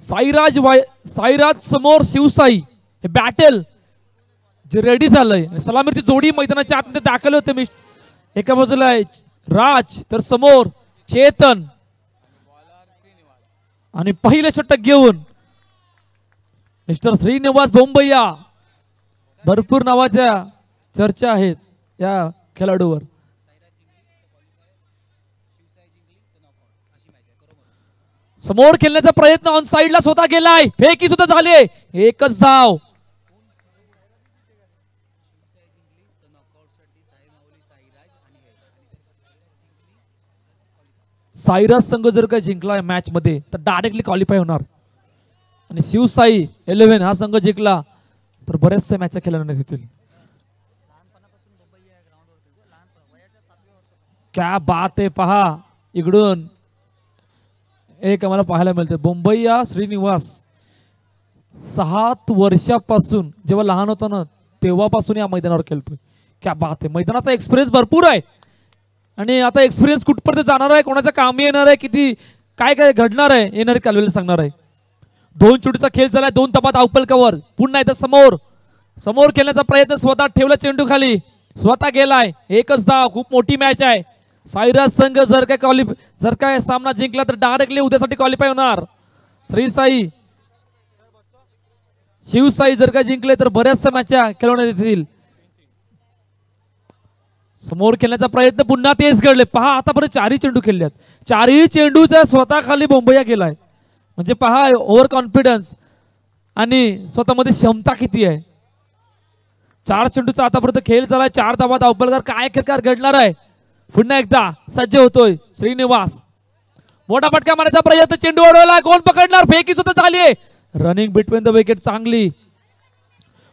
साईराज समोर शिवसाई हे बॅटल जे रेडी झालंय. सलामीची जोडी मैदानाच्या आतमध्ये दाखल होते. एका बाजूला आहे राज तर समोर चेतन आणि पहिले षटक घेऊन मिस्टर श्रीनिवास बोंबैया. भरपूर नावाच्या चर्चा आहेत या खेळाडूवर. समोर खेळण्याचा प्रयत्न ऑन साइडला स्वतः गेलाय. फेकी सुद्धा झाले. एकच धाव. साईराज संघ जर का जिंकला मॅच मध्ये तर डायरेक्टली क्वालिफाय होणार आणि शिवसाई 11 हा संघ जिंकला तर बऱ्याचशा मॅच खेळणार येतील. क्या बात आहे. पहा इकडून एक आम्हाला पाहायला मिळते. बोंबैया श्रीनिवास 7 वर्षापासून जेव्हा लहान होता ना तेव्हापासून या मैदानावर खेळतोय. क्या बात आहे. मैदानाचा एक्सपिरियन्स भरपूर आहे आणि आता एक्सपिरियन्स कुठपर्यंत जाणार आहे, कोणाच्या कामी येणार आहे, किती काय काय घडणार आहे येणारे कालवेला सांगणार आहे. 2 चेंडूचा खेळ झालाय. 2 तपात अवपलकावर. पुन्हा एकदा समोर खेळण्याचा प्रयत्न. स्वतः ठेवला चेंडू खाली. स्वतः गेलाय. एकच धाव. खूप मोठी मॅच आहे. साईराज संघ जर काय सामना जिंकला तर डायरेक्टली उद्यासाठी क्वालिफाय होणार. शिवसाई जर का जिंकले तर बऱ्याचशा मॅचा खेळवण्यात येतील. समोर खेळण्याचा प्रयत्न पुन्हा तेच घडले. पहा आतापर्यंत 4ही चेंडू खेळल्यात. 4ही चेंडूचा स्वतः खाली बोंबैया गेलाय. म्हणजे पहा ओव्हर कॉन्फिडन्स आणि स्वतःमध्ये क्षमता किती आहे. 4 चेंडूचा आतापर्यंत खेळ झालाय. 4 धावा धावपलकार. काय प्रकार घडणार आहे. पुन्हा एकदा सज्ज होतोय श्रीनिवास. मोठा फटका मारायचा प्रयत्न. चेंडू अडवला. कोण पकडणार. फेकी सुद्धा झाली. रनिंग बिटवीन द विकेट चांगली.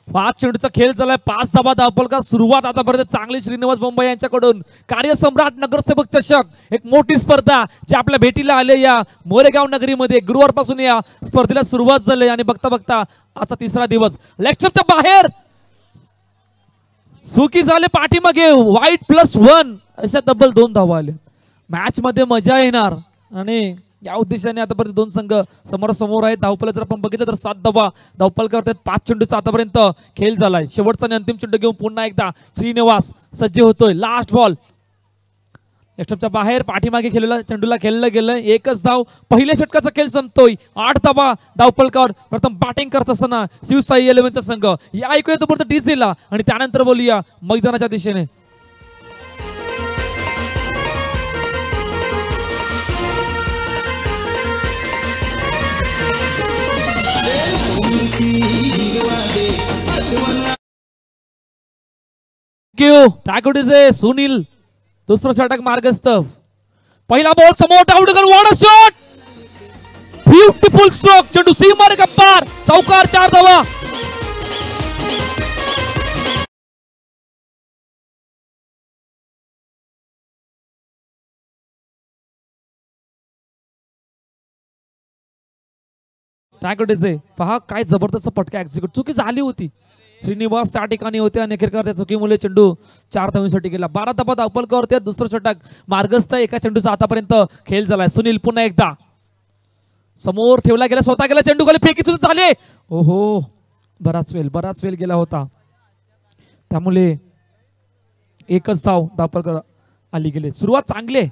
5 चेंडूचा खेळ झालाय. 5 धावा धावपलकार. सुरुवात आतापर्यंत चांगली श्रीनिवास बोंबैया यांच्याकडून. कार्यसम्राट नगरसेवक चषक एक मोठी स्पर्धा जी आपल्या भेटीला आले या मोरेगाव नगरीमध्ये. गुरुवारपासून या स्पर्धेला सुरुवात झाली आणि बघता बघता आजचा 3रा दिवस. लेफ्टच्या बाहेर सुकी झाले. पाठीमागे वाईट +1 अशा तब्बल 2 धावा आल्या. मॅच मध्ये मजा येणार आणि या उद्देशाने आतापर्यंत 2 संघ समोरासमोर आहेत. धावपल जर आपण बघितलं तर 7 धावा धावपल करतात. 5 चेंडूचा आतापर्यंत खेळ झालाय. शेवटचा आणि अंतिम चेंडू घेऊन पुन्हा एकदा श्रीनिवास सज्ज होतोय. लास्ट बॉल लेफ्टच्या बाहेर. पाठीमागे चेंडूला खेळलं गेलं. एकच धाव. पहिल्या षटकाचा खेळ संपतोय. 8 धावा धावपलकर. प्रथम बॅटिंग करत असताना शिवसाई 11चा संघ. या ऐकूया तोपर्यंत डीसीला आणि त्यानंतर बोलूया मैदानाच्या दिशेने. टाकोटीचे सुनील दुसरं षटक मार्गस्थ. पहिला बॉल समोर डावडकर. What a shot. Beautiful stroke. चेंडू सीमारे गप्पार. चौकार. 4 धावा. टाकोटीचे पहा काय जबरदस्त फटका एक्झिक्यूट. चुकी झाली होती. श्रीनिवास त्या ठिकाणी होते आणि अखेरकार त्या चुकीमुळे चेंडू 4 धावांसाठी गेला. 12 धावा धावपलकर होते. दुसरं षटक मार्गस्थ. एका चेंडूचा आतापर्यंत खेळ झालाय. सुनील पुन्हा एकदा समोर ठेवला गेला. स्वतः गेला. चेंडू खाली. फेकी सुद्धा झाले. ओहो बराच वेळ गेला होता. त्यामुळे एकच धाव धावपलकर आली गेले. सुरुवात चांगली.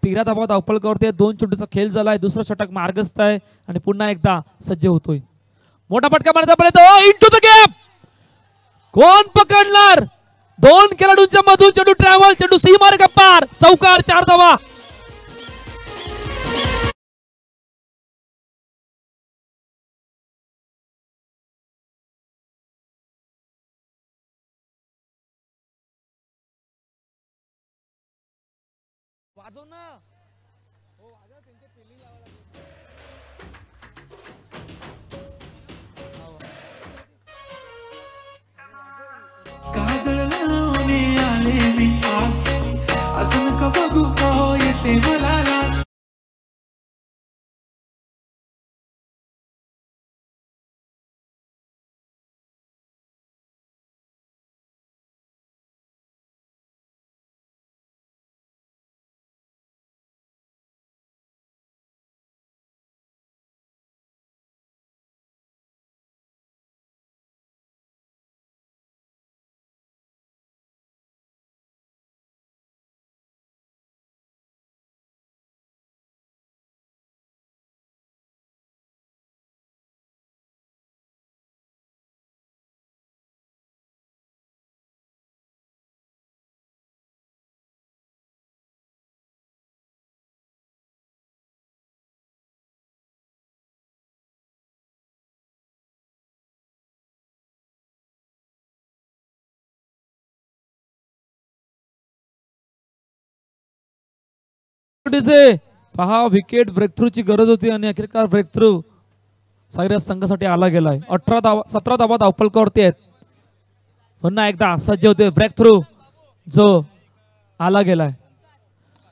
13 धावा धावपलकर होते. 2 चेंडूचा खेळ झालाय. दुसरं षटक मार्गस्थ आहे आणि पुन्हा एकदा सज्ज होतोय. मोठा फटका मारण्याचा प्रयत्न. Into the gap. कोण पकडणार. 2 खेळाडूंच्या मधून चेंडू ट्रॅव्हल. चेंडू सीमारे गप्पार. चौकार. 4 धावा. वाजव ना. काजळ लावणे आले मी आज. अजून का बघू का येते मला. पहा विकेट ब्रेक थ्रूची गरज होती आणि अखेरकार ब्रेक थ्रू सायरस संघासाठी आला गेलाय. 17 धावा धावफलकावरती आहेत. पुन्हा एकदा सज्ज होते ब्रेक थ्रू जो आला गेलाय.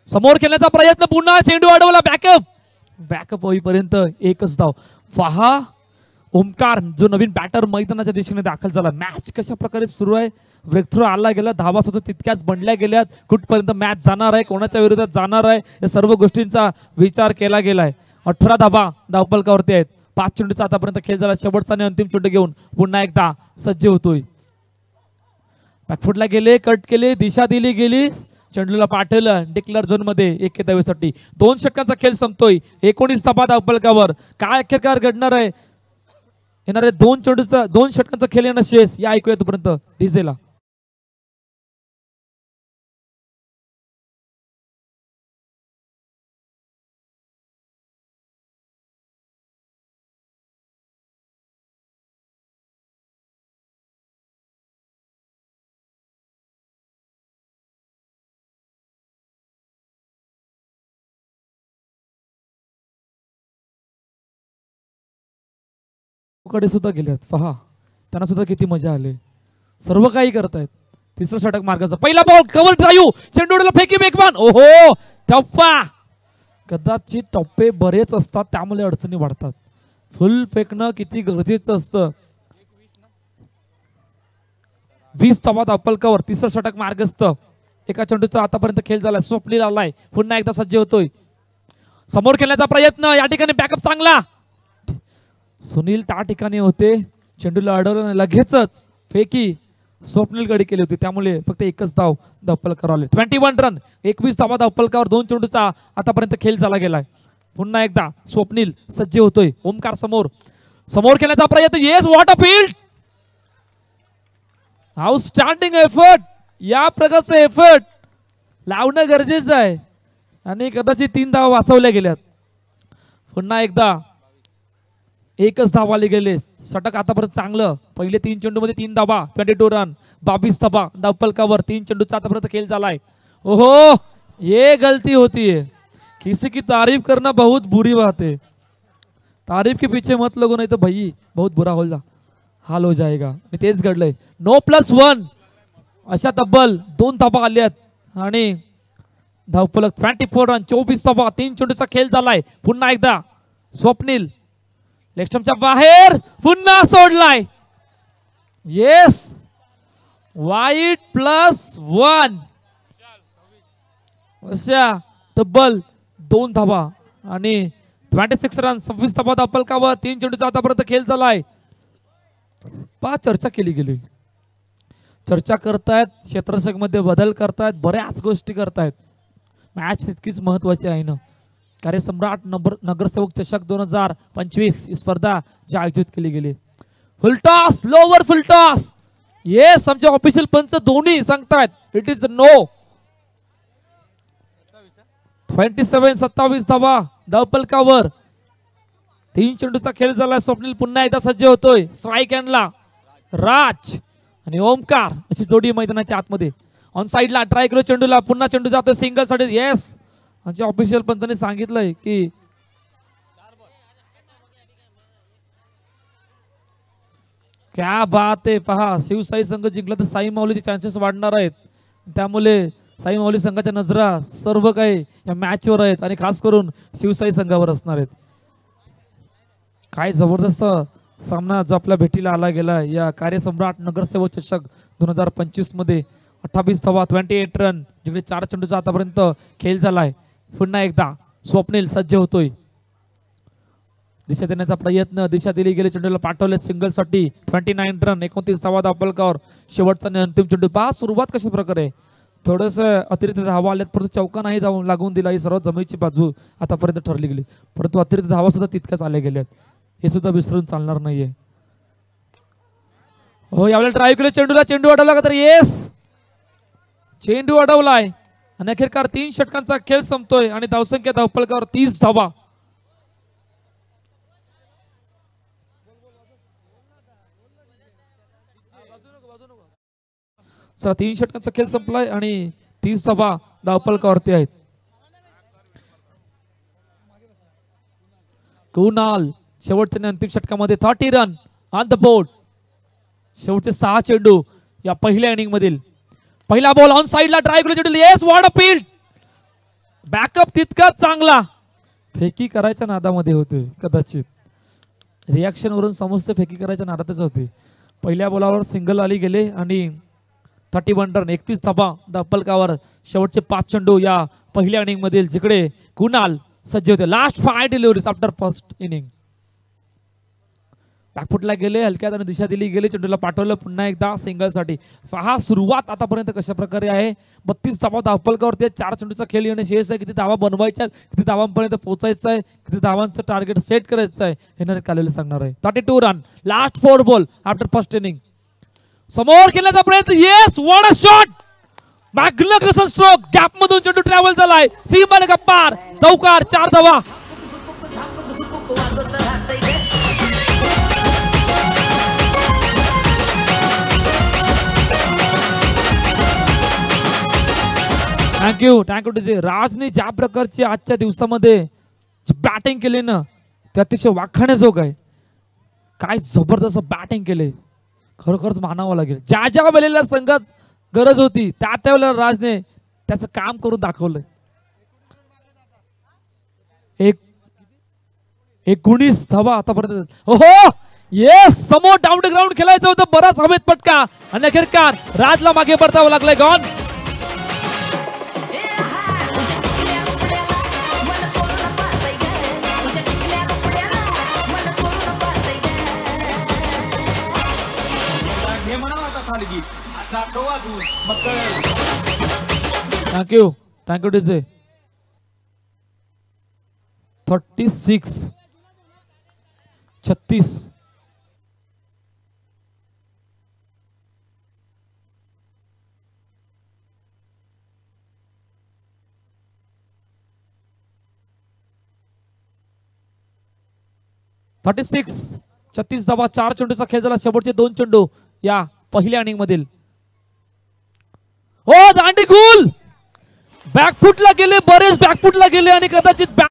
समोर खेळण्याचा प्रयत्न पुन्हा चेंडू अडवला. बॅकअप होईपर्यंत एकच धाव. पहा ओमकार जो नवीन बॅटर मैदानाच्या दिशेने दाखल झाला. मॅच कशा प्रकारे सुरू आहे. ब्रेक थ्रू आला गेला. धावा सुद्धा तितक्याच बनल्या गेल्यात. कुठपर्यंत मॅच जाणार आहे, कोणाच्या विरोधात जाणार आहे, या सर्व गोष्टींचा विचार केला गेलाय. 18 धावा धावफलकावरती आहेत. 5 चेंडूचा आतापर्यंत खेळ झाला. शेवटचा आणि अंतिम चेंडू घेऊन पुन्हा एकदा सज्ज होतोय. बॅकफुटला गेले, कट केले, दिशा दिली गेली, चेंडूला पाठवलं डिक्लेअर झोन मध्ये 1 धावेसाठी. 2 षटकांचा खेळ संपतोय. 19 धावा धावफलकावर. काय अखेरकार घडणार आहे. येणारे 2 षटकांचा खेळ येणं शेष या ऐकूया तोपर्यंत डीजेला. कडे सुद्धा गेल्यात. पहा त्यांना सुद्धा किती मजा आली. सर्व काही करतायत. तिसरं षटक मार्गाचा. पहिला बॉल कव्हर ड्राईव्ह. चेंडूला फेकी मेकवान. ओहो टप्पा. कदाचित टप्पे बरेच असतात त्यामुळे अडचणी वाढतात. फुल फेकणं किती गरजेचं असतं. 20 धावा धावफलकावर. तिसरं षटक मार्गस्थ. एका चेंडूचा आतापर्यंत खेळ झालाय. स्वप्नील आलाय. पुन्हा एकदा सज्ज होतोय. समोर खेळण्याचा प्रयत्न. या ठिकाणी बॅकअप चांगला. सुनील त्या ठिकाणी होते. चेंडूला अडवलं. लगेचच फेकी स्वप्नील गडी केली होती. त्यामुळे फक्त एकच धाव धावफलकावर आले. 21 रन. 21 धावा धावफलकावर. 2 चेंडूचा आतापर्यंत खेळ झाला गेलाय. पुन्हा एकदा स्वप्नील सज्ज होतोय. ओमकार समोर खेळण्याचा प्रयत्न. Yes what a field. Outstanding effort. या प्रकारचं एफर्ट लावणं गरजेचं आहे आणि कदाचित 3 धावा वाचवल्या गेल्यात. पुन्हा एकदा एकच धाव आली गेले. षटक आतापर्यंत चांगलं. पहिले 3 चेंडू मध्ये 3 धावा. 22 रन. 22 धावा धावफलकावर. 3 चेंडूचा आतापर्यंत खेळ झालाय. ओहो ये गलती होती है. किसी की तारीफ करना बहुत बुरी बात है. तारीफ के पीछे मत लगो नहीं तो भाई बहुत बुरा हाल हो जाएगा. तेच घडलंय. नो +1 अशा तब्बल 2 धावा आल्यात आणि धावफलक 24 रन. 24 धावा. 3 चेंडूचा खेळ झालाय. पुन्हा एकदा स्वप्नील लेफ्टच्या बाहेर. पुन्हा सोडलाय. येस वाईट +1 अशा तब्बल 2 धावा आणि 26 रन. 26 धावा धावफलकावर. 3 चेंडूचा आतापर्यंत खेळ झालाय. चर्चा केली गेली. चर्चा करतायत. क्षेत्ररक्षक मध्ये बदल करतायत. बऱ्याच गोष्टी करतायत. मॅच तितकीच महत्वाची आहे ना. कार्यसम्राट नगरसेवक चषक 2025 ही स्पर्धा जी आयोजित केली गेली. फुलटॉस. Lower full toss. येस आमचे ऑफिशियल पंच दोन्ही सांगतायत इट इज नो. 27 धावा धावफलकावर. 3 चेंडूचा खेळ झाला. स्वप्नील पुन्हा एकदा सज्ज होतोय. स्ट्राईक हँडला राज आणि ओमकार अशी जोडी मैदानाच्या आतमध्ये. ऑन साइडला ट्राय केलो चेंडूला. पुन्हा चेंडू जातोय सिंगल साठी. येस आमच्या ऑफिशियल पंचाने सांगितलंय की क्या बात आहे. पहा शिवसाई संघ जिंकला तर साई माऊलीचे चान्सेस वाढणार आहेत. त्यामुळे साई माऊली संघाच्या नजरा सर्व काही या मॅचवर आहेत आणि खास करून शिवसाई संघावर असणार आहेत. काय जबरदस्त सामना जो आपल्या भेटीला आला गेला या कार्यसम्राट नगरसेवक चषक 2025 मध्ये. 28 धावा 28 रन. जिकडे 4 चेंडूचा आतापर्यंत खेळ झालाय. पुन्हा एकदा स्वप्नील सज्ज होतोय. दिशा देण्याचा प्रयत्न. दिशा दिली गेली. चेंडूला पाठवले सिंगल साठी. 29 रन. 29 धावा धावफलकावर. शेवटचा आणि अंतिम चेंडू. पहा सुरुवात कशा प्रकारे. थोडस अतिरिक्त धावा आल्यात परंतु चौका नाही जाऊन लागून दिला. ही सर्व जमिनीची बाजू आतापर्यंत ठरली गेली. परंतु अतिरिक्त धावा सुद्धा तितक्याच आल्या गेल्यात. हे सुद्धा विसरून चालणार नाहीये. हो यावेळेला ड्राईव्ह केलं चेंडूला. चेंडू अडवला का तर येस चेंडू अडवलाय आणि अखेरकार 3 षटकांचा खेळ संपतोय आणि धावसंख्या धावफलकावर 30 धावा. चला 3 षटकांचा खेळ संपलाय आणि 30 धावा धावफलकावरती आहेत. कुणाल शेवटच्या आणि अंतिम षटकामध्ये 30 रन ऑन द बोर्ड. शेवटचे 6 चेंडू या पहिल्या इनिंग मधील. पहिला बॉल ऑन साइडला ड्राइव्ह चेंडू. Yes what a field. Backup तितकाच चांगला. फेकी करायच्या नादामध्ये होते कदाचित. रिॲक्शन वरून समजते फेकी करायच्या नादातच होते. पहिल्या बॉलावर सिंगल आली गेले आणि 31 रन 31 धावा दप्पलकावर. शेवटचे 5 चेंडू या पहिल्या इनिंग मधील जिकडे कुणाल सज्ज होते. Last 5 deliveries after first inning. बॅकफुटला गेले, हलक्यात आणि दिशा दिली गेली, चेंडूला पाठवलं पुन्हा एकदा सिंगल साठी. पहा सुरुवात आतापर्यंत कशा प्रकारे आहे. 32 धावा दप्पलकावरती. 4 चेंडूचा खेळ येणे शेष आहे. किती धावा बनवायच्या, किती धावांपर्यंत पोहोचायचं आहे, किती धावांचं टार्गेट सेट करायचं आहे हे कालेले सांगणार आहे. 32 run last 4 ball after first inning. समोर खेळण्याचा प्रयत्न. Yes what a shot. Magnificent stroke. Gap मधून चेंडू ट्रॅव्हल झालाय. सीमाने गप्पार चौकार. 4 धावा. Thank you TJ. राजने ज्या प्रकारची आजच्या दिवसामध्ये बॅटिंग केली ना ते अतिशय वाखाण्याजोग आहे. काय जबरदस्त बॅटिंग केले खरोखरच मानावं लागेल. ज्या ज्या वेळेला संघात गरज होती त्या त्यावेळेला राजने त्याचं काम करून दाखवलंय. 19 धावा आतापर्यंत. ओहो येस समोर डाऊन द ग्राउंड खेळायचं होतं. बराच हवेत पटका आणि अखेरकार राजला मागे पडतावं लागलंय. गॉन. Thank you TJ. 36 36. धावा 4 चेंडूचा खेळ झाला. शेवटचे 2 चेंडू या पहिल्या इनिंग मधील. हो दांडी गुल. बॅकफुटला गेले, बरेच बॅकफुटला गेले आणि कदाचित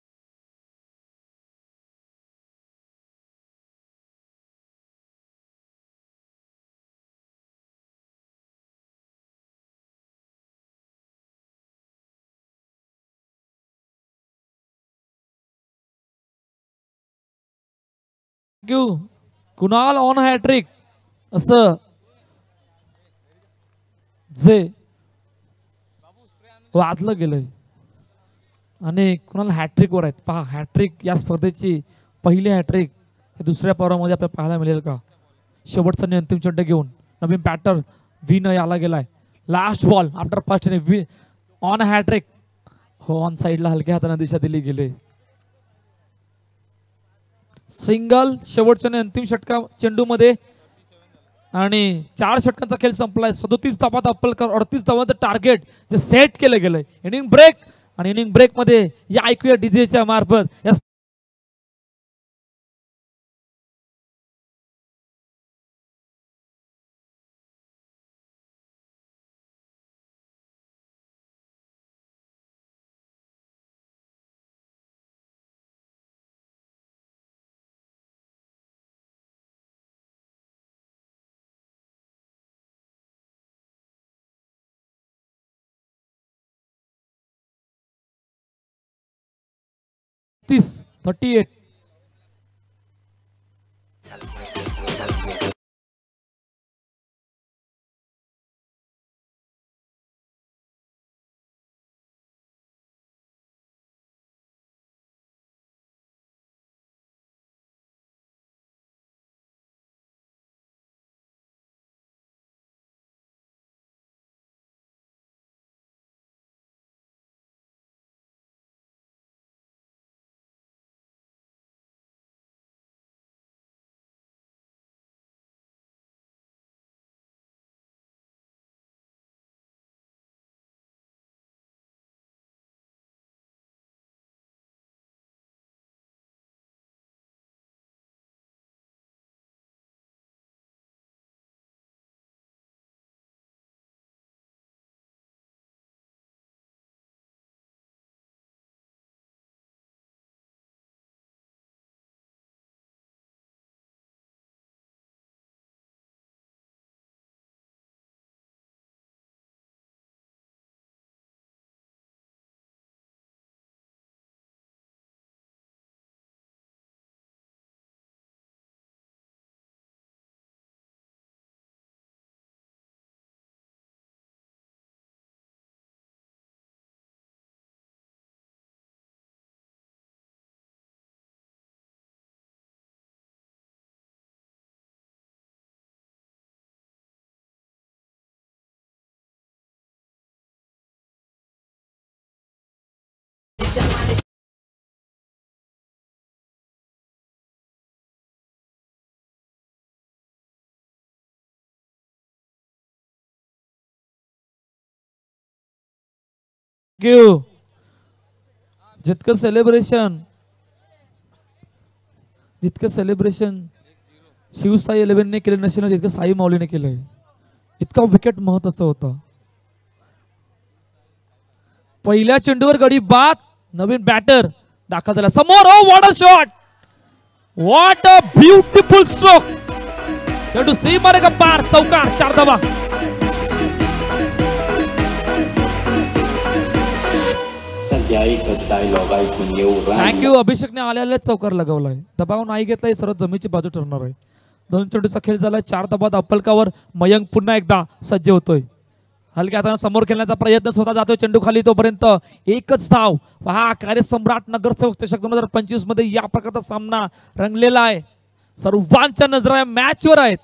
कुणाल ऑन हॅट्रिक असं जे वाचलं गेलंय आणि कुणाल हॅट्रिक वर आहेत. पहा हॅट्रिक या स्पर्धेची पहिली हॅट्रिक दुसऱ्या पर्वामध्ये आपल्याला पाहायला मिळेल का. शेवटचा आणि अंतिम चेंडू घेऊन नवीन बॅटर विन याला गेलाय. Last ball after first inning on hat trick. हो ऑन साइडला हलक्या हाताने दिशा दिली गेले. सिंगल शेवटच्या आणि अंतिम षटका चेंडू मध्ये आणि 4 षटकांचा खेळ संपलाय. 37 धावा दप्पलकर. 38 धावांचं टार्गेट जे सेट केलं गेलंय. इनिंग ब्रेक आणि इनिंग ब्रेक मध्ये या ऐकूया डीजेच्या मार्फत या तीस 38. थँक्यू. जितकं सेलिब्रेशन शिवसाई 11ने केलं नसेल तितकं साई माऊलीने केलंय. इतका विकेट महत्वाचा होता. पहिल्या चेंडूवर गडी बाद. नवीन बॅटर दाखल झाला समोर. Oh what a shot, what a beautiful stroke. चेंडू सीमारेखा पार, चौकार, 4 धावा. थँक्यू. अभिषेकने आल्याला चौकार लगावलाय. दबाव नाही घेतलाय, सर्व जमीची बाजू ठरणार आहे. 2 चेंडूचा खेळ झाला. 4 धावा धापलकावर. मयंक पुन्हा एकदा सज्ज होतोय. हलक्या हाताने समोर खेळण्याचा प्रयत्न, स्वतः जातोय चेंडू खाली. तोपर्यंत एकच धाव. हा कार्यसम्राट नगरसेवक चषक 2025 मध्ये या प्रकारचा सामना रंगलेला आहे. सर्वांच्या नजरा मॅचवर आहेत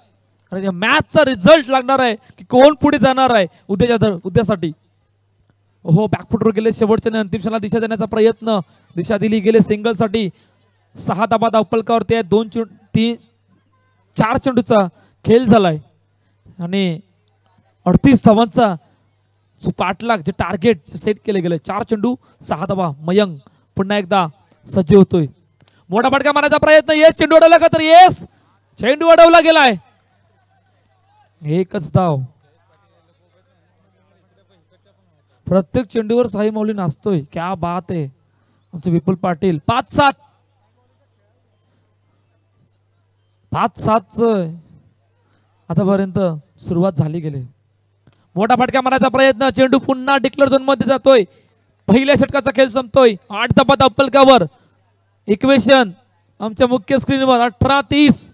आणि या मॅचचा रिझल्ट लागणार आहे की कोण पुढे जाणार आहे उद्यासाठी. हो, बॅकफुटवर गेले. शेवटच्या अंतिम क्षणाला दिशा देण्याचा प्रयत्न, दिशा दिली गेले सिंगल साठी. 6 धावा धावपलकावरती आहे. 4 चेंडूचा खेळ झालाय आणि 38 धावांचा पाठलाग जे टार्गेट सेट केले गेले. 4 चेंडू 6 धावा. मयंक पुन्हा एकदा सज्ज होतोय. मोठा फटका मारण्याचा प्रयत्न. येस, चेंडू अडवला का तर येस, चेंडू अडवला गेलाय. एकच धाव. प्रत्येक चेंडूवर साई माऊली नाचतोय. क्या बात आहे. आमचे विपुल पाटील. 5-7 आतापर्यंत सुरुवात झाली गेली. मोठा फटका मारण्याचा प्रयत्न. चेंडू पुन्हा डिक्लेअर झोन मध्ये जातोय. पहिल्या षटकाचा खेळ संपतोय. 8 धावा धावपलकावर. इक्वेशन आमच्या मुख्य स्क्रीनवर. 18-30.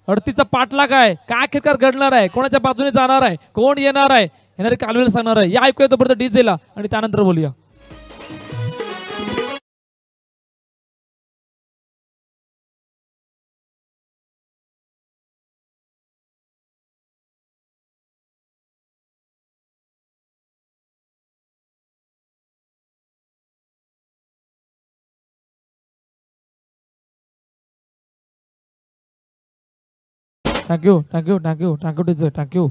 38चा पाठलाग आहे. काय खेळकार घडणार आहे, कोणाच्या बाजूने जाणार आहे, कोण येणार आहे, येणारे कालवेल सांगणार आहे. या ऐकूया तोपर्यंत डीजेला आणि त्यानंतर बोलूया. Thank you thank you thank you thank you teacher. Thank you.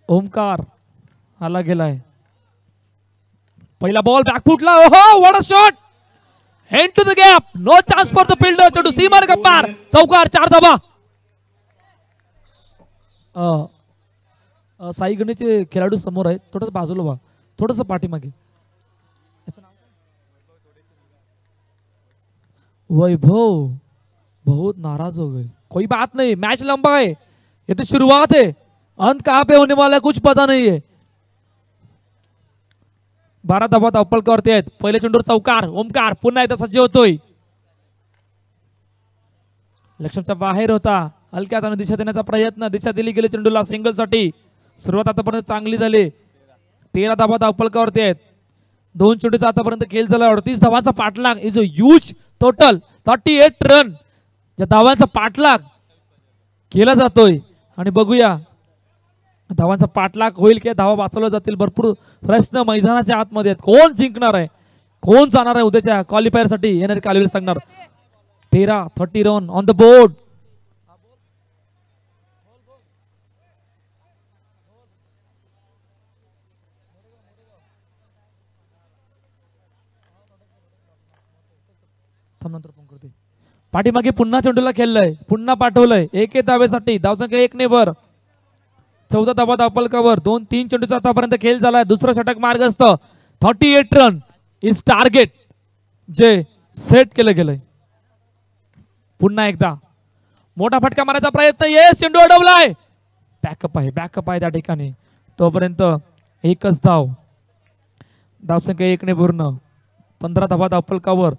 Omkar आला गेलाय. पहिला बॉल बॅकफुटला. ओहो, what a shot. Head to the gap. No chance for the fielder. चेंडू सीमारेखा पार, चौकार, 4 धावा. साई गणेशचे खेळाडू समोर आहेत. थोडस बाजूला व्हा, थोडस पाठीमागे. वैभव बहुत नाराज हो गए. कोई बात नहीं, मैच लंबा है, ये तो शुरुआत है. अंत कहां पे होने वाला है कुछ पता नहीं है. 12 धावा धावपलकावरती आहेत. पहिले चेंडूवर चौकार. ओमकार पुन्हा एकदा सज्ज होतोय. लक्ष्मणच्या बाहेर होता. हलक्या हाताने दिशा देण्याचा प्रयत्न. दिशा दिली गेली चेंडूला सिंगल साठी. सुरुवात आतापर्यंत चांगली झाली. 13 धावा धावपलकावरती आहेत. 2 चेंडूचा आतापर्यंत खेळ झाला. 38 धावांचा पाठलाग. Is a huge total. 38 run. ज्या धावांचा पाठलाग केला जातोय आणि बघूया धावांचा पाठलाग होईल की धावा वाचवल्या जातील. भरपूर प्रश्न मैदानाच्या आतमध्ये आहेत. कोण जिंकणार आहे, कोण जाणार आहे उद्याच्या क्वालिफायर साठी, येणारे कालवेल सांगणार. 30 रन ऑन द बोर्ड. नंतर फोन करते. पाठीमागे पुन्हा चेंडूला खेळलंय, पुन्हा पाठवलंय. 1 धावेसाठी. धावसंख्या 1 ने वर. 14 धावा धावपलकावर. 2-3 चेंडूचा आतापर्यंत खेळ झालाय. दुसरा षटक मार्गस्थ. 38 रन इज टार्गेट जे सेट केलं गेलंय. पुन्हा एकदा मोठा फटका मारायचा प्रयत्न. येस, चेंडू अडवलाय. बॅकअप आहे त्या ठिकाणी. तोपर्यंत एकच धाव. धावसंख्या 1 ने पूर्ण. 15 धावा धावपलकावर.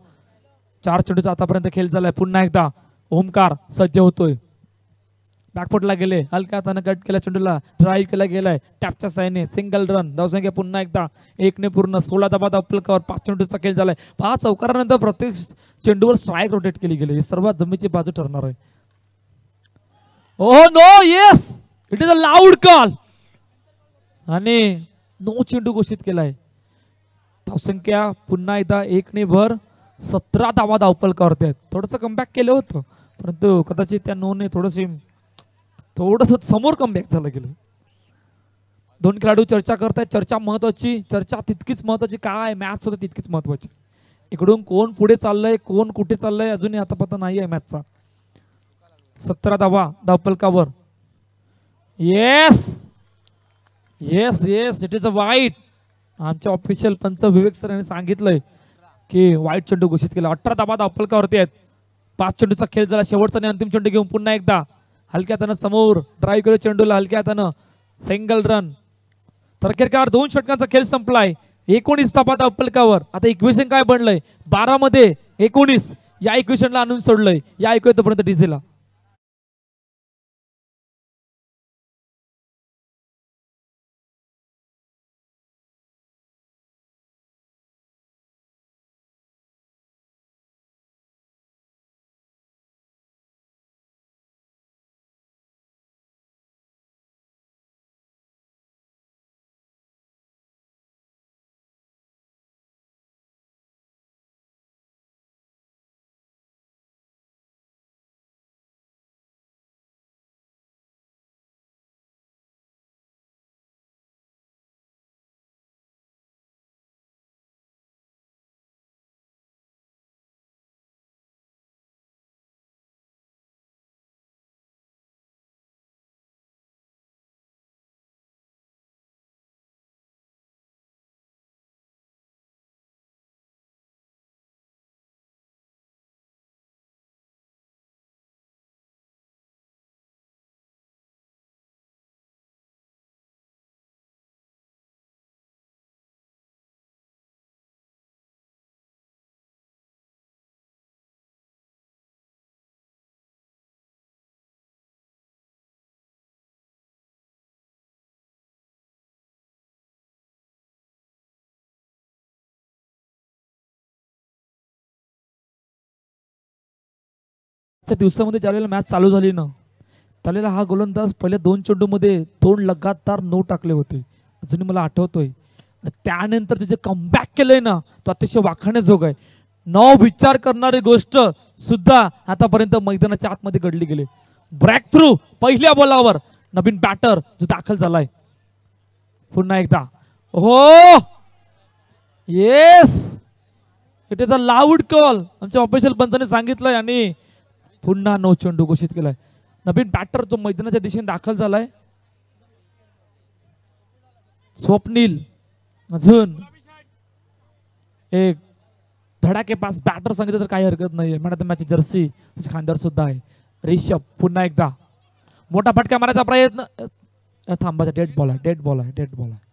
4 चेंडूचा आतापर्यंत खेळ झालाय. पुन्हा एकदा ओमकार सज्ज होतोय. बॅकफुटला गेले. हलक्या हाताने कट केला चेंडूला. ड्राईव्ह केला गेलाय. टॅपच्या साहाय्याने सिंगल रन. धावसंख्या पुन्हा एकदा 1 ने पूर्ण. 16 धावा धावपलकावर. 5 चेंडूचा खेळ झालाय. 5 चौकारानंतर प्रत्येक चेंडूवर स्ट्राईक रोटेट केली गेली. सर्वात जमीची बाजू ठरणार आहे. Oh no, yes, it is a loud call आणि नो चेंडू घोषित केलाय. धावसंख्या पुन्हा एकदा 1 ने भर. 17 धावा धावपलकावरती आहेत. थोडस कमबॅक केलं होतं परंतु कदाचित त्या नोने थोडस समोर कमबॅक झालं गेलं. दोन खेळाडू चर्चा करतायत. चर्चा महत्वाची, चर्चा तितकीच महत्वाची काय मॅच सुद्धा तितकीच महत्वाची. इकडून कोण पुढे चाललंय कोण कुठे चाललंय अजूनही आता पता नाही आहे मॅचचा. 17 धावा धावफलकावर. Yes yes yes it is a wide. आमच्या ऑफिशियल पंच विवेक सर यांनी सांगितलंय की वाईट चेंडू घोषित केला. 18 धावा धावफलकावरती आहेत. 5 चेंडूचा खेळ झाला. शेवटचा आणि अंतिम चेंडू घेऊन पुन्हा एकदा हलक्या हातानं समोर ड्राईव्ह केलं चेंडूला हलक्या हातानं सिंगल रन. तरखेरकार 2 षटकांचा खेळ संपलाय. 19 धावा धावफलकावर. आता इक्वेशन काय बनलंय 12 मध्ये 19 या इक्वेशनला आणून सोडलंय. या ऐकूया तोपर्यंत डीजेला. दिवसामध्ये ज्यावेळेला मॅच चालू झाली ना त्यावेळेला हा गोलंदाज पहिल्या 2 चेंडूमध्ये 2 लगातार 9 टाकले होते. अजूनही मला आठवतोय. त्यानंतर जे कमबॅक केलंय ना तो अतिशय वाखाणण्याजोग आहे. न विचार करणारी गोष्ट सुद्धा आतापर्यंत मैदानाच्या आतमध्ये घडली गेली. ब्रेक थ्रू पहिल्या बॉलावर नवीन बॅटर जो दाखल झालाय. पुन्हा एकदा हो yes it is a loud call. आमच्या ऑफिशियल पंचाने सांगितलंय आणि पुन्हा 9 चेंडू घोषित केलाय. नवीन बॅटर जो मैदानाच्या दिशेने दाखल झालाय स्वप्नील. अजून एक धडाके पास बॅटर सांगितलं तर काही हरकत नाहीये. Man of the match Jersey खांद्यावर सुद्धा आहे. रिषभ पुन्हा एकदा मोठा फटका मारायचा प्रयत्न. थांबाचा डेड बॉल आहे डेड बॉल आहे डेड बॉल आहे.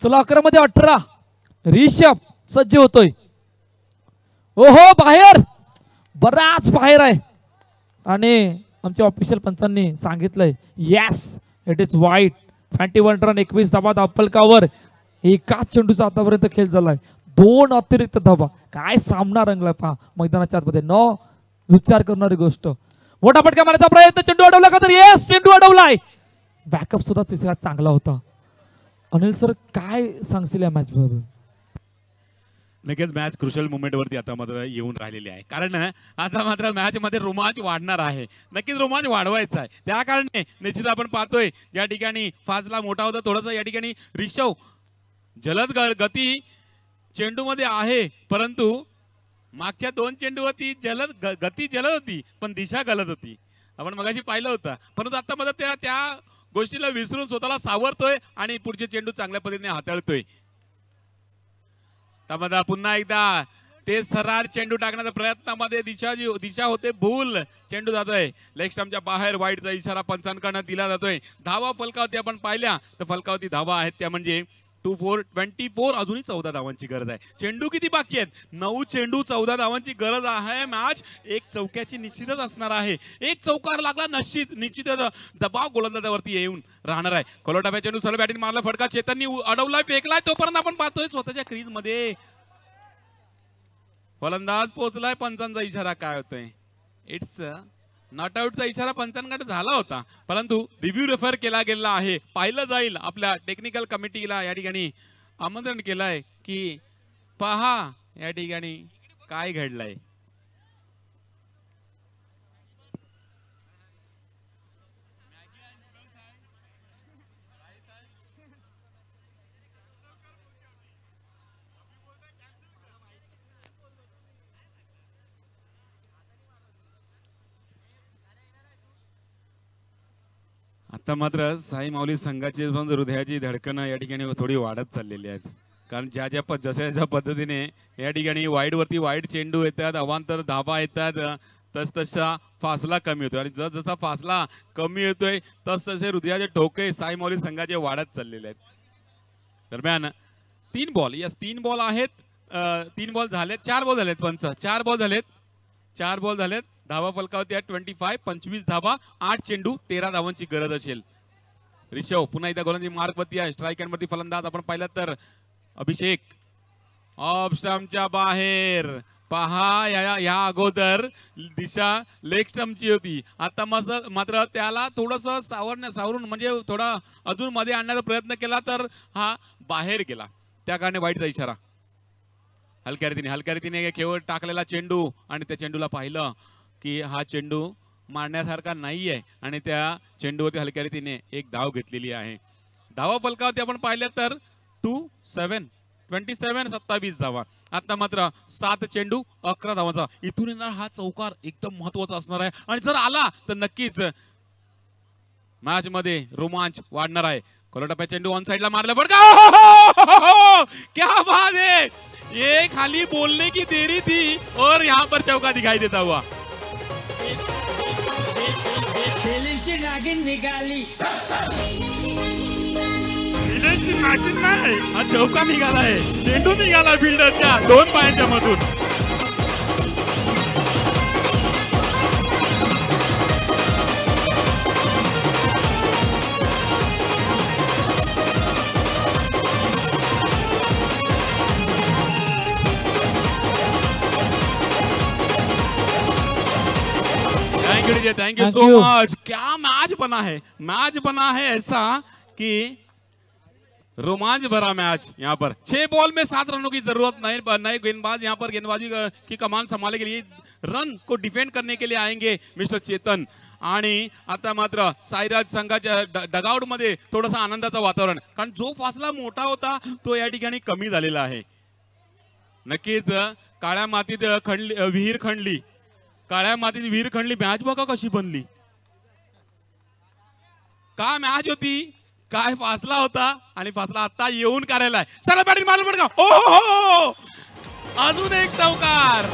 चला 11 मध्ये 18 रिषभ सज्ज होतोय. ओहो बाहेर बराच बाहेर आहे आणि आमच्या ऑफिशियल पंचांनी सांगितलंय येस इट इज वाईट. 21 रन 21 धावा धावफलकावर. एकाच चेंडूचा आतापर्यंत खेळ झालाय. 2 अतिरिक्त धावा. काय सामना रंगलाय पहा मैदानाच्या आतमध्ये. न विचार करणारी गोष्ट. मोठा फटका मारायचा प्रयत्न चेंडू अडवला का तर येस चेंडू अडवलाय. बॅकअप सुद्धा चांगला होता. अनिल सर काय सांगशील या मॅच बद्दल. नक्कीच मॅच क्रुशल मुवमेंट वरती आता मात्र येऊन राहिलेली आहे. कारण आता मात्र मॅच मध्ये रोमांच वाढणार आहे. नक्कीच रोमांच वाढवायचा आहे. त्या कारणे निश्चित आपण पाहतोय या ठिकाणी फासला मोठा होता थोडासा. या ठिकाणी रिषव जलद गती चेंडू मध्ये आहे परंतु मागच्या 2 चेंडूवरती गती जलद होती पण दिशा गलत होती. आपण मगाशी पाहिलं होतं परंतु आता मात्र त्या गोष्टीला विसरून स्वतःला सावरतोय आणि पुढचे चेंडू चांगल्या पद्धतीने हाताळतोय. त्यामध्ये पुन्हा एकदा ते सरार चेंडू टाकण्याच्या प्रयत्नामध्ये दिशा होते भूल. चेंडू जातोय लेग स्टंपच्या बाहेर. वाईटचा इशारा पंचांकडून दिला जातोय. धावा फलकावरती आपण पाहिल्या तर फलकावरती धावा आहेत त्या म्हणजे 24. अजूनही 14 धावांची गरज आहे. चेंडू किती बाकी आहेत 9 चेंडू 14 धावांची गरज आहे. मॅच एक चौक्याची निश्चितच असणार आहे. एक चौकार लागला निश्चितच दबाव गोलंदाजावरती येऊन राहणार आहे. कोलोटाब्या चेंडू सरळ बॅटिंग मारला फटका चेतननी अडवलाय फेकलाय. तोपर्यंत आपण पाहतोय स्वतःच्या क्रीज मध्ये फलंदाज पोहोचलाय, पंचांचा इशारा काय होतोय? इट्स नॉट आउटचा इशारा पंचांकडे झाला होता, परंतु रिव्ह्यू रेफर केला गेला आहे. पाहिलं जाईल. आपल्या टेक्निकल कमिटीला या ठिकाणी आमंत्रण केलंय की पहा या ठिकाणी काय घडलंय. आता मात्र साई माऊली संघाची हृदयाची धडकन या ठिकाणी थोडी वाढत चाललेली आहेत. कारण जशा पद्धतीने या ठिकाणी वाईड वरती वाईड चेंडू येतात, अवांतर धाबा येतात, तसतसा फासला कमी होतोय आणि जसा फासला कमी येतोय तसतसे हृदयाचे ठोके साई माऊली संघाचे वाढत चाललेले आहेत. दरम्यान 3 बॉल, यस 3 बॉल आहेत. 3 बॉल झालेत, 4 बॉल झालेत पंच, 4 बॉल झालेत. धावा फलकावरती 25, 25 धावा, 8 चेंडू, 13 धावांची गरज असेल. ऋषभ पुन्हा एकदा गोलंदाजी मार्गवरती आहे. स्ट्राईक एंडवरती फलंदाज आपण पाहिलं तर अभिषेक ऑफ स्टंपच्या बाहेर. पहा या अगोदर दिशा लेग स्टंपची होती. आता मात्र त्याला थोडस सावरून म्हणजे थोडा अजून मध्ये आणण्याचा प्रयत्न केला तर हा बाहेर गेला, त्या कारणे वाईटचा इशारा. हलक्या रीतीने केवळ टाकलेला चेंडू आणि त्या चेंडूला पाहिलं की हा चेंडू मारण्यासारखा नाहीये आणि त्या चेंडूवरती हलक्या रीतीने एक धाव घेतलेली आहे. धावा फलकावरती आपण पाहिलं तर 27 27 धावा. आता मात्र 7 चेंडू 11 धावांचा. इथून येणार हा चौकार एकदम महत्वाचा असणार आहे आणि जर आला तर नक्कीच मॅच मध्ये रोमांच वाढणार आहे. कोलटप्या चेंडू ऑन साइडला मारला पडका. क्या बात है, ये खाली बोलने की देरी थी और यहाँ पर चौका दिखाई देता हुआ. नागिन निघाली, नागिन नाही, हा चौका निघालाय. चेंडू निघाला फिल्डरच्या 2 पायांच्या मधून. Thank you so much. क्या मैच बना है ऐसा कि रोमांच भरा मैच. यहाँ पर 6 बॉल में 7 रनों की जरूरत नहीं. नए गेंदबाज यहाँ पर गेंदबाजी की कमान संभालने के लिए, रन को डिफेंड करने के लिए आएंगे मिस्टर चेतन. आणि आता मात्र साईराज संघाच्या डगआउट मध्ये थोडासा आनंदाचा वातावरण, कारण जो फासला मोठा होता तो या ठिकाणी कमी झालेला आहे. नक्कीच काळ्या मातीत विहीर खणली. मॅच बघा कशी बनली. का मॅच होती, काय फासला होता आणि फासला आता येऊन करायला आहे. सरळ बॅटिंग मारलं पडका. ओ अजून एक चौकार.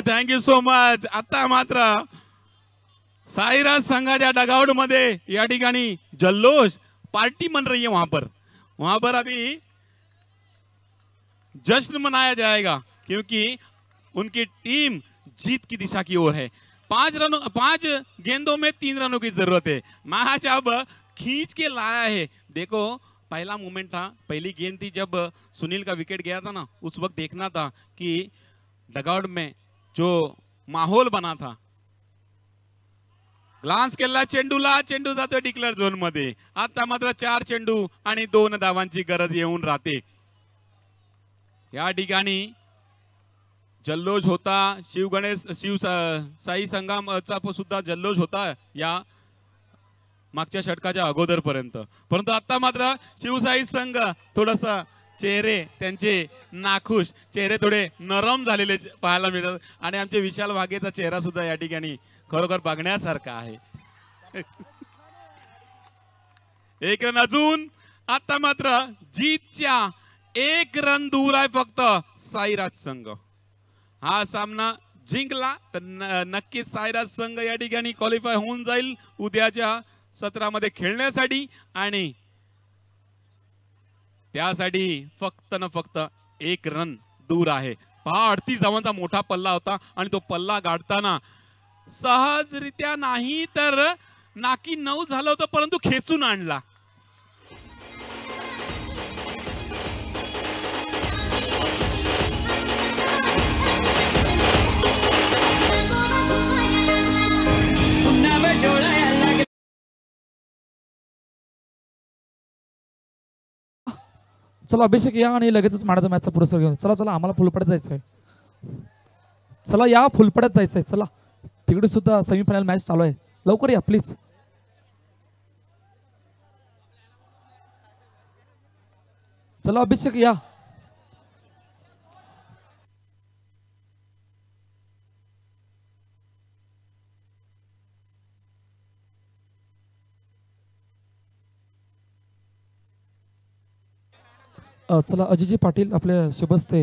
Thank you so much. आता मात्र साईराज संघाच्या डगआउट मध्ये या ठिकाणी जल्लोष, पार्टी मन रही है. वहां पर अभी जश्न मनाया जाएगा क्योंकि उनकी टीम जीत की दिशा की ओर है. 5 गेंदों में 3 रनों की जरूरत है. मैच अब खींच के लाया है. देखो पहला मोमेंट था, पहली गेंद थी जब सुनील का विकेट गया था ना, उस वक्त देखना था कि डगआउट में जो माहौल बना था. ग्लान्स केला चेंडूला, चेंडू जातो डिक्लेअर झोन मध्ये. आता मात्र 4 चेंडू आणि 2 धावांची गरज येऊन राहते. या ठिकाणी जल्लोष होता. साई संघाचा सुद्धा जल्लोष होता या मागच्या षटकाच्या अगोदरपर्यंत, परंतु आता मात्र शिवसाई संघ थोडासा चेहरे त्यांचे नाखुश, चेहरे थोडे नरम झालेले पाहायला मिळतात आणि आमचे विशाल वाघेचा चेहरा सुद्धा या ठिकाणी खरोखर बघण्यासारखा आहे. 1 रन अजून. आता मात्र जीतच्या 1 रन दूर आहे फक्त साईराज संघ. हा सामना जिंकला तर नक्कीच साईराज संघ या ठिकाणी क्वालिफाय होऊन जाईल उद्याच्या सत्रामध्ये खेळण्यासाठी आणि त्यासाठी फक्त 1 रन दूर आहे. पहा 38 धावांचा मोठा पल्ला होता आणि तो पल्ला गाठताना सहजरित्या नाही तर नाकी 9 झालं होतं, परंतु खेचून आणला. चला अभिषेक या आणि लगेचच मानाचा मॅचचा पुरस्कार घेऊन चला. चला आम्हाला फुलपड्यात जायचं आहे. चला या फुलपड्यात जायचं आहे. चला तिकडे सुद्धा सेमीफायनल मॅच चालू आहे. लवकर या प्लीज. चला अभिषेक या. चला अजिजी पाटील आपल्या शुभस्ते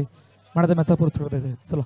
मानाचा मॅचचा पुरस्कार द्यायचा आहे. चला